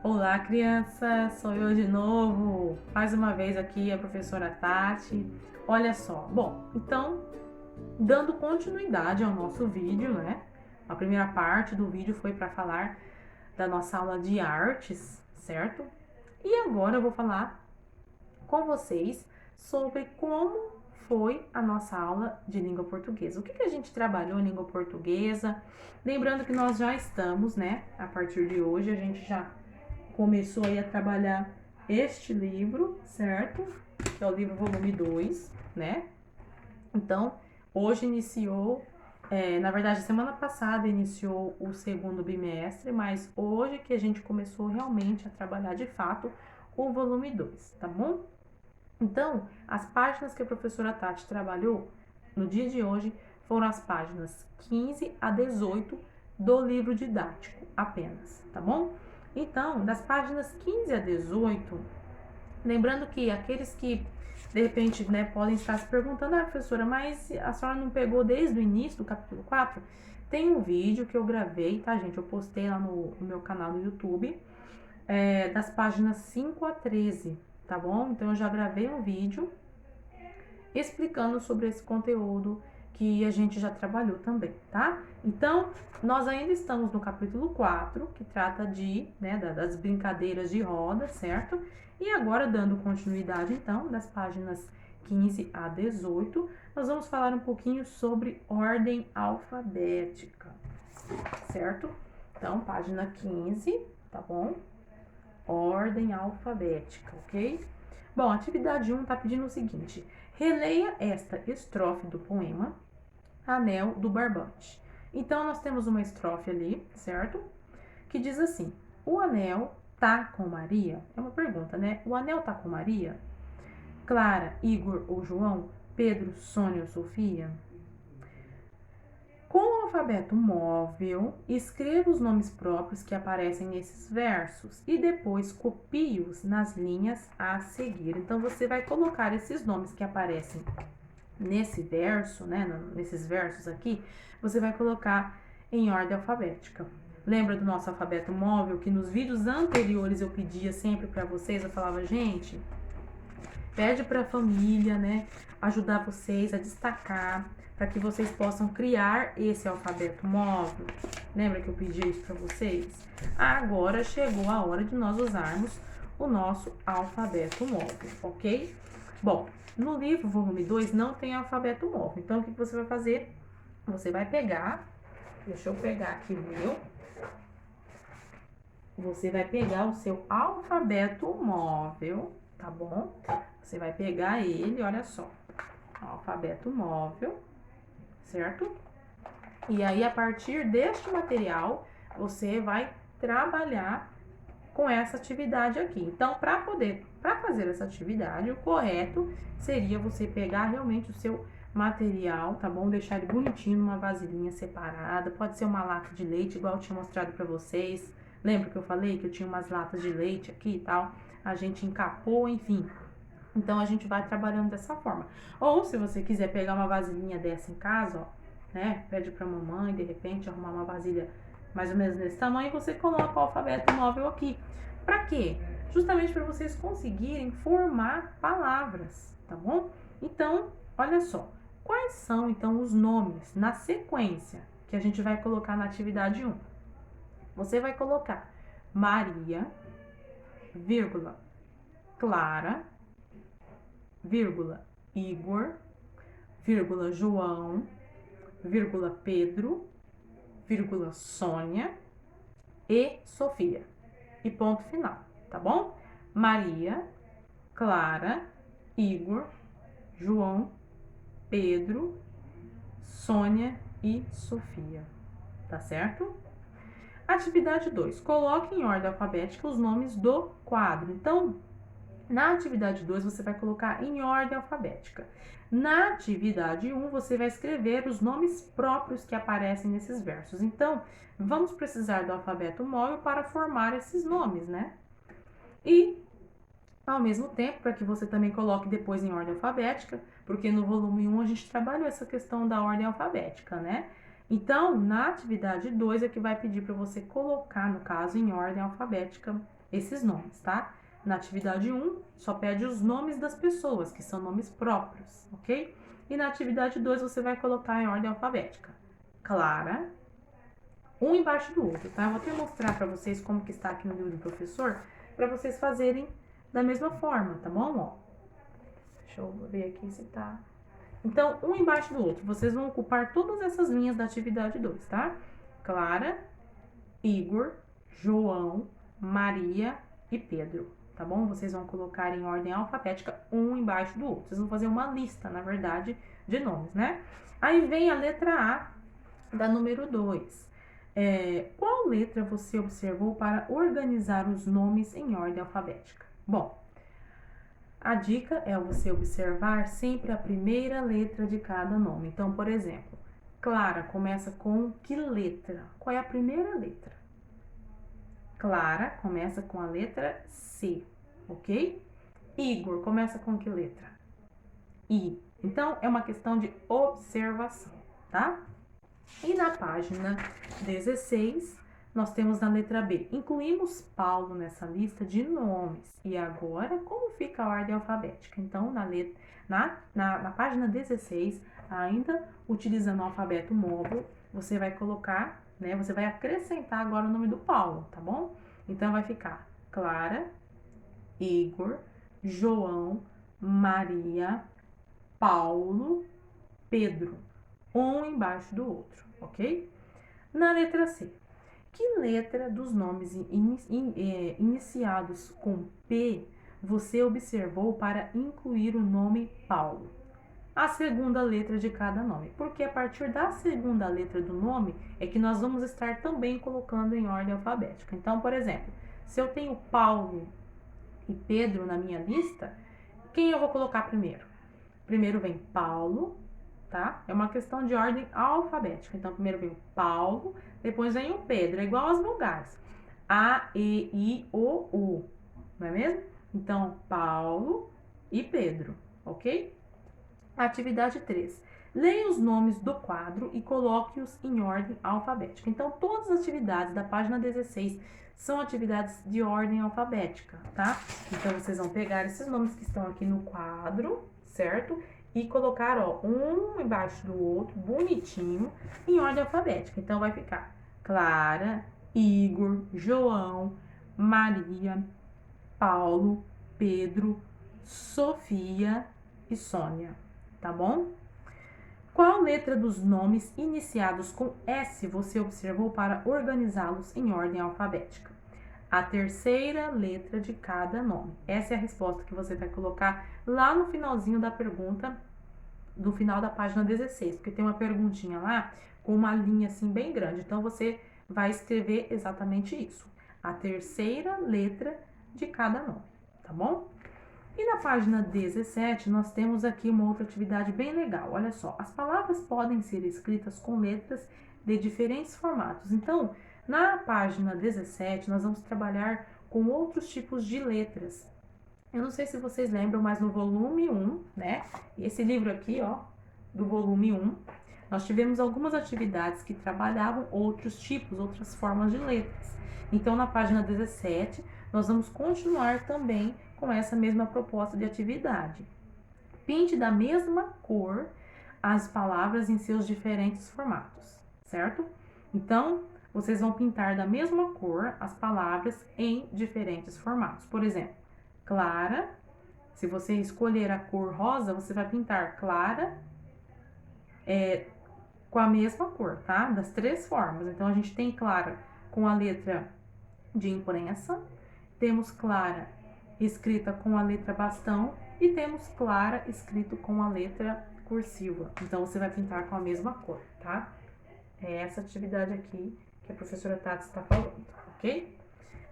Olá, criança! Sou eu de novo. Mais uma vez aqui a professora Tati. Olha só. Bom, então, dando continuidade ao nosso vídeo, né? A primeira parte do vídeo foi para falar da nossa aula de artes, certo? E agora eu vou falar com vocês sobre como foi a nossa aula de língua portuguesa. O que a gente trabalhou em língua portuguesa? Lembrando que nós já estamos, né? A partir de hoje a gente já começou aí a trabalhar este livro, certo? Que é o livro volume 2, né? Então, hoje iniciou, na verdade, semana passada iniciou o segundo bimestre, mas hoje que a gente começou realmente a trabalhar de fato o volume 2, tá bom? Então, as páginas que a professora Tati trabalhou no dia de hoje foram as páginas 15 a 18 do livro didático apenas, tá bom? Então, das páginas 15 a 18, lembrando que aqueles que de repente, né, podem estar se perguntando, professora, mas a senhora não pegou desde o início do capítulo 4? Tem um vídeo que eu gravei, tá, gente? Eu postei lá no meu canal no YouTube, das páginas 5 a 13, tá bom? Então eu já gravei um vídeo explicando sobre esse conteúdo que a gente já trabalhou também, tá? Então, nós ainda estamos no capítulo 4, que trata das brincadeiras de roda, certo? E agora, dando continuidade, então, das páginas 15 a 18, nós vamos falar um pouquinho sobre ordem alfabética, certo? Então, página 15, tá bom? Ordem alfabética, ok? Bom, a atividade 1 está pedindo o seguinte: releia esta estrofe do poema Anel do Barbante. Então, nós temos uma estrofe ali, certo? Que diz assim: o anel tá com Maria? É uma pergunta, né? O anel tá com Maria? Clara, Igor ou João? Pedro, Sônia ou Sofia? Com o alfabeto móvel, escreva os nomes próprios que aparecem nesses versos e depois copie-os nas linhas a seguir. Então, você vai colocar esses nomes que aparecem nesse verso, né, nesses versos aqui, você vai colocar em ordem alfabética. Lembra do nosso alfabeto móvel que nos vídeos anteriores eu pedia sempre para vocês, eu falava, gente, pede para a família, né, ajudar vocês a destacar para que vocês possam criar esse alfabeto móvel. Lembra que eu pedi isso para vocês? Agora chegou a hora de nós usarmos o nosso alfabeto móvel, ok? Bom, no livro volume 2 não tem alfabeto móvel, então o que você vai fazer? Você vai pegar, deixa eu pegar aqui o meu, você vai pegar o seu alfabeto móvel, tá bom? Você vai pegar ele, olha só, alfabeto móvel, certo? E aí, a partir deste material, você vai trabalhar com essa atividade aqui. Então, para fazer essa atividade, o correto seria você pegar realmente o seu material, tá bom? Deixar ele bonitinho numa vasilhinha separada. Pode ser uma lata de leite, igual eu tinha mostrado para vocês. Lembra que eu falei que eu tinha umas latas de leite aqui e tal? A gente encapou, enfim. Então, a gente vai trabalhando dessa forma. Ou, se você quiser pegar uma vasilhinha dessa em casa, ó, né? Pede pra mamãe, de repente, arrumar uma vasilha mais ou menos nesse tamanho, e você coloca o alfabeto móvel aqui. Pra quê? Justamente para vocês conseguirem formar palavras, tá bom? Então, olha só. Quais são, então, os nomes na sequência que a gente vai colocar na atividade 1? Você vai colocar Maria, vírgula, Clara, vírgula, Igor, vírgula, João, vírgula, Pedro, vírgula, Sônia e Sofia. E ponto final, tá bom? Maria, Clara, Igor, João, Pedro, Sônia e Sofia. Tá certo? Atividade 2. Coloque em ordem alfabética os nomes do quadro. Então, na atividade 2, você vai colocar em ordem alfabética. Na atividade 1, você vai escrever os nomes próprios que aparecem nesses versos. Então, vamos precisar do alfabeto móvel para formar esses nomes, né? E, ao mesmo tempo, para que você também coloque depois em ordem alfabética, porque no volume 1 a gente trabalhou essa questão da ordem alfabética, né? Então, na atividade 2 é que vai pedir para você colocar, no caso, em ordem alfabética esses nomes, tá? Na atividade 1, só pede os nomes das pessoas, que são nomes próprios, ok? E na atividade 2, você vai colocar em ordem alfabética. Clara, um embaixo do outro, tá? Eu vou até mostrar para vocês como que está aqui no livro do professor, para vocês fazerem da mesma forma, tá bom? Ó, deixa eu ver aqui se tá... Então, um embaixo do outro. Vocês vão ocupar todas essas linhas da atividade 2, tá? Clara, Igor, João, Maria e Pedro, tá bom? Vocês vão colocar em ordem alfabética um embaixo do outro. Vocês vão fazer uma lista, na verdade, de nomes, né? Aí vem a letra A da número 2. Qual letra você observou para organizar os nomes em ordem alfabética? Bom, a dica é você observar sempre a primeira letra de cada nome. Então, por exemplo, Clara começa com que letra? Qual é a primeira letra? Clara começa com a letra C, ok? Igor começa com que letra? I. Então, é uma questão de observação, tá? E na página 16, nós temos na letra B. Incluímos Paulo nessa lista de nomes. E agora, como fica a ordem alfabética? Então, na página 16, ainda utilizando o alfabeto móvel, você vai colocar, né? Você vai acrescentar agora o nome do Paulo, tá bom? Então, vai ficar Clara, Igor, João, Maria, Paulo, Pedro. Um embaixo do outro, ok? Na letra C, que letra dos nomes iniciados com P você observou para incluir o nome Paulo? A segunda letra de cada nome, porque a partir da segunda letra do nome é que nós vamos estar também colocando em ordem alfabética. Então, por exemplo, se eu tenho Paulo e Pedro na minha lista, quem eu vou colocar primeiro? Primeiro vem Paulo, tá? É uma questão de ordem alfabética. Então, primeiro vem o Paulo, depois vem o Pedro. É igual às vogais. A, E, I, O, U. Não é mesmo? Então, Paulo e Pedro, ok? Atividade 3. Leia os nomes do quadro e coloque-os em ordem alfabética. Então, todas as atividades da página 16 são atividades de ordem alfabética, tá? Então, vocês vão pegar esses nomes que estão aqui no quadro, certo? E colocar, ó, um embaixo do outro, bonitinho, em ordem alfabética. Então, vai ficar Clara, Igor, João, Maria, Paulo, Pedro, Sofia e Sônia, tá bom? Qual letra dos nomes iniciados com S você observou para organizá-los em ordem alfabética? A terceira letra de cada nome. Essa é a resposta que você vai colocar lá no finalzinho da pergunta, do final da página 16, porque tem uma perguntinha lá com uma linha assim bem grande. Então, você vai escrever exatamente isso. A terceira letra de cada nome, tá bom? E na página 17, nós temos aqui uma outra atividade bem legal. Olha só, as palavras podem ser escritas com letras de diferentes formatos. Então, na página 17, nós vamos trabalhar com outros tipos de letras. Eu não sei se vocês lembram, mas no volume 1, né? Esse livro aqui, ó, do volume 1, nós tivemos algumas atividades que trabalhavam outros tipos, outras formas de letras. Então, na página 17, nós vamos continuar também com essa mesma proposta de atividade. Pinte da mesma cor as palavras em seus diferentes formatos, certo? Então, vocês vão pintar da mesma cor as palavras em diferentes formatos. Por exemplo, Clara, se você escolher a cor rosa, você vai pintar Clara com a mesma cor, tá? Das três formas. Então, a gente tem Clara com a letra de imprensa, temos Clara escrita com a letra bastão e temos Clara escrito com a letra cursiva. Então, você vai pintar com a mesma cor, tá? É essa atividade aqui que a professora Tati está falando, ok?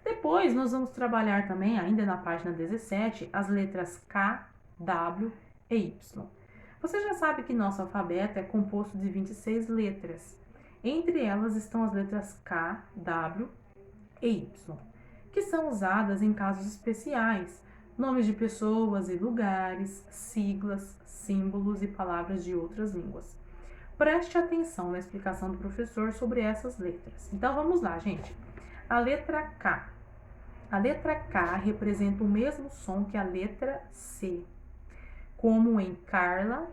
Depois, nós vamos trabalhar também, ainda na página 17, as letras K, W e Y. Você já sabe que nosso alfabeto é composto de 26 letras. Entre elas estão as letras K, W e Y, que são usadas em casos especiais, nomes de pessoas e lugares, siglas, símbolos e palavras de outras línguas. Preste atenção na explicação do professor sobre essas letras. Então, vamos lá, gente. A letra K. A letra K representa o mesmo som que a letra C, como em Carla,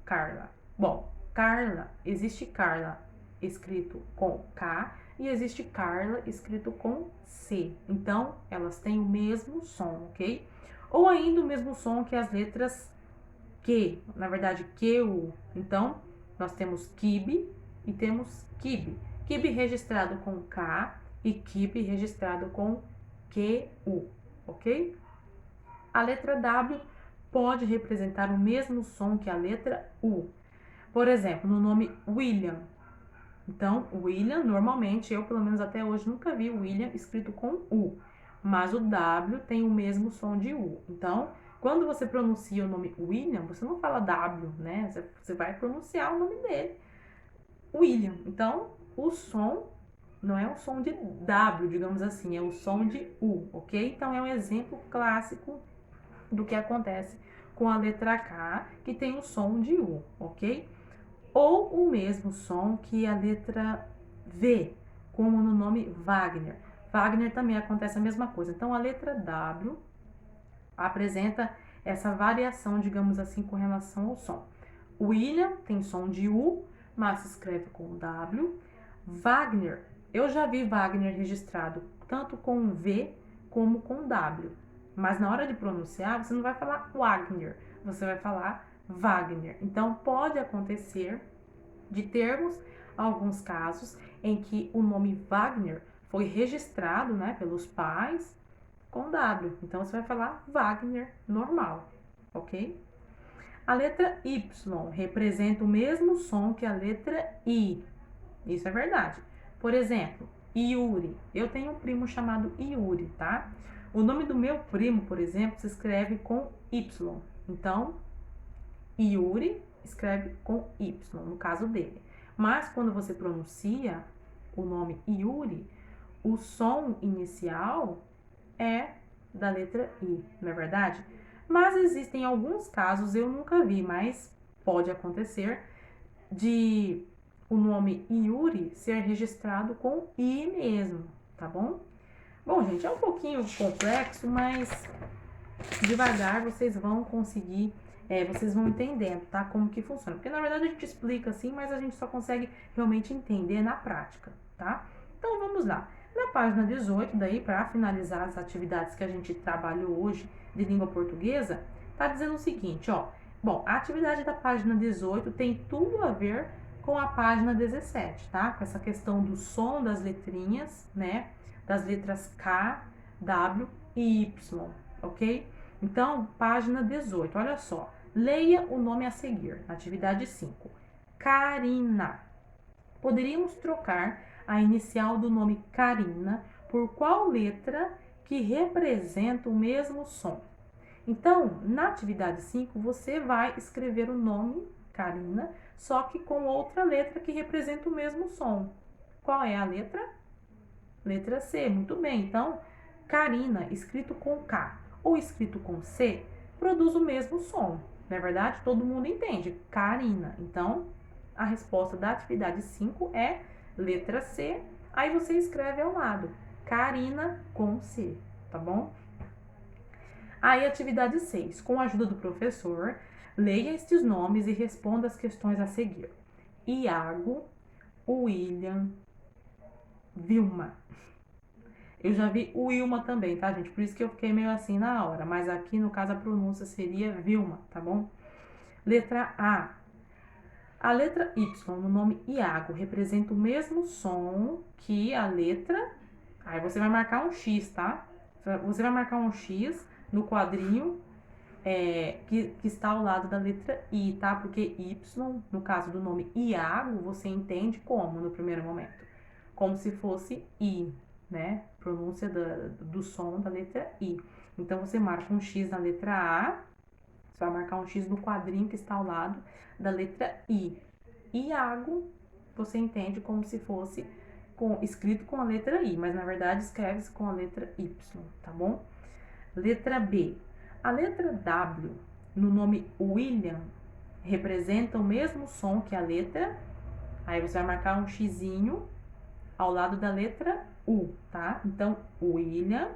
Carla. Bom, Carla, existe Carla escrito com K e existe Carla escrito com C. Então, elas têm o mesmo som, ok? Ou ainda o mesmo som que as letras Q, na verdade, QU. Então, nós temos kibe e temos kibe. Kibe registrado com K e kibe registrado com QU, ok? A letra W pode representar o mesmo som que a letra U. Por exemplo, no nome William. Então, William, normalmente, eu pelo menos até hoje nunca vi William escrito com U, mas o W tem o mesmo som de U. Então, quando você pronuncia o nome William, você não fala W, né? Você vai pronunciar o nome dele, William. Então, o som não é o som de W, digamos assim, é o som de U, ok? Então, é um exemplo clássico do que acontece com a letra K, que tem o som de U, ok? Ou o mesmo som que a letra V, como no nome Wagner. Wagner também acontece a mesma coisa. Então, a letra W apresenta essa variação, digamos assim, com relação ao som. William tem som de U, mas se escreve com W. Wagner, eu já vi Wagner registrado tanto com V como com W. Mas na hora de pronunciar, você não vai falar Wagner, você vai falar Wagner. Então, pode acontecer de termos alguns casos em que o nome Wagner foi registrado, né, pelos pais com W. Então, você vai falar Wagner normal, ok? A letra Y representa o mesmo som que a letra I. Isso é verdade. Por exemplo, Yuri. Eu tenho um primo chamado Yuri, tá? O nome do meu primo, por exemplo, se escreve com Y. Então, Yuri escreve com Y, no caso dele. Mas quando você pronuncia o nome Yuri, o som inicial é da letra I, não é verdade? Mas existem alguns casos, eu nunca vi, mas pode acontecer, de o nome Yuri ser registrado com I mesmo, tá bom? Bom, gente, é um pouquinho complexo, mas devagar vocês vão conseguir, vocês vão entendendo, tá? Como que funciona. Porque na verdade a gente explica assim, mas a gente só consegue realmente entender na prática, tá? Então vamos lá. Na página 18, daí, para finalizar as atividades que a gente trabalhou hoje de língua portuguesa, tá dizendo o seguinte, ó. Bom, a atividade da página 18 tem tudo a ver com a página 17, tá? Com essa questão do som das letrinhas, né? Das letras K, W e Y, ok? Então, página 18, olha só. Leia o nome a seguir, atividade 5. Karina. Poderíamos trocar a inicial do nome Karina por qual letra que representa o mesmo som? Então, na atividade 5, você vai escrever o nome Karina, só que com outra letra que representa o mesmo som. Qual é a letra? Letra C, muito bem. Então, Karina, escrito com K ou escrito com C, produz o mesmo som. Não é verdade? Todo mundo entende. Karina. Então, a resposta da atividade 5 é letra C. Aí você escreve ao lado. Karina com C, tá bom? Aí, atividade 6. Com a ajuda do professor, leia estes nomes e responda as questões a seguir. Iago, William, Vilma. Eu já vi Wilma também, tá, gente? Por isso que eu fiquei meio assim na hora. Mas aqui, no caso, a pronúncia seria Vilma, tá bom? Letra A. A letra Y no nome Iago representa o mesmo som que a letra... Aí você vai marcar um X, tá? Você vai marcar um X no quadrinho que está ao lado da letra I, tá? Porque Y, no caso do nome Iago, você entende como no primeiro momento? Como se fosse I, né? Pronúncia do som da letra I. Então, você marca um X na letra A, você vai marcar um X no quadrinho que está ao lado da letra I. Iago, você entende como se fosse escrito com a letra I, mas na verdade escreve-se com a letra Y, tá bom? Letra B. A letra W no nome William representa o mesmo som que a letra... Aí você vai marcar um xizinho ao lado da letra U, tá? Então, William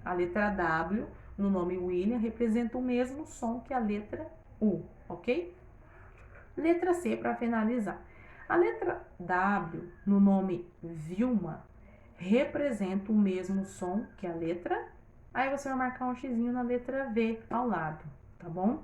A letra W no nome William representa o mesmo som que a letra U, ok? Letra C para finalizar. A letra W no nome Vilma representa o mesmo som que a letra. Aí você vai marcar um xizinho na letra V ao lado, tá bom?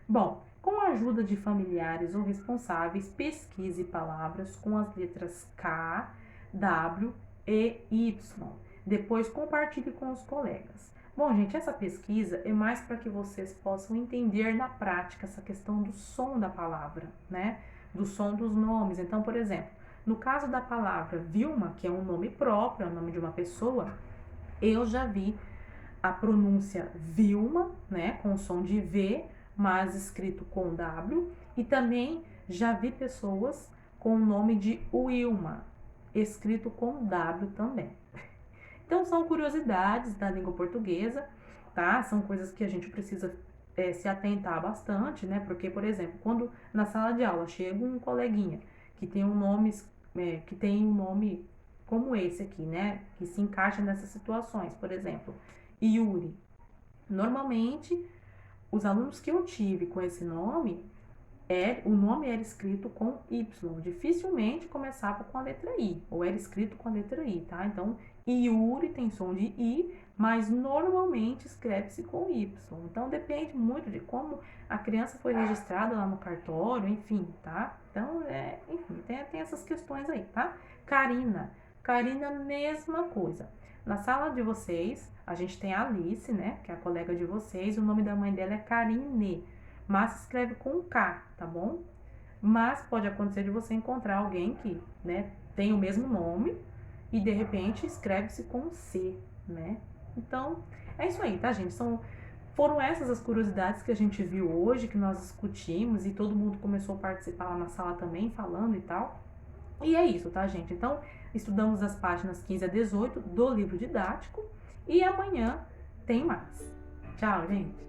Bom, com a ajuda de familiares ou responsáveis, pesquise palavras com as letras K, W e Y. Depois compartilhe com os colegas. Bom, gente, essa pesquisa é mais para que vocês possam entender na prática essa questão do som da palavra, né? Do som dos nomes. Então, por exemplo, no caso da palavra Vilma, que é um nome próprio, é o nome de uma pessoa, eu já vi a pronúncia Vilma, né, com o som de V, mas escrito com W, e também já vi pessoas com o nome de Wilma, escrito com W também. Então, são curiosidades da língua portuguesa, tá? São coisas que a gente precisa se atentar bastante, né? Porque, por exemplo, quando na sala de aula chega um coleguinha que tem um nome como esse aqui, né? Que se encaixa nessas situações, por exemplo, Yuri. Normalmente, os alunos que eu tive com esse nome, o nome era escrito com Y, dificilmente começava com a letra I, ou era escrito com a letra I, tá? Então, Yuri tem som de I, mas normalmente escreve-se com Y. Então, depende muito de como a criança foi registrada lá no cartório, enfim, tá? Então, enfim, tem essas questões aí, tá? Karina, mesma coisa. Na sala de vocês, a gente tem a Alice, né, que é a colega de vocês, o nome da mãe dela é Karine, mas se escreve com K, tá bom? Mas pode acontecer de você encontrar alguém que, né, tem o mesmo nome e de repente escreve-se com C, né? Então, é isso aí, tá, gente? Foram essas as curiosidades que a gente viu hoje, que nós discutimos e todo mundo começou a participar lá na sala também, falando e tal. E é isso, tá, gente? Então, estudamos as páginas 15 a 18 do livro didático e amanhã tem mais. Tchau, gente!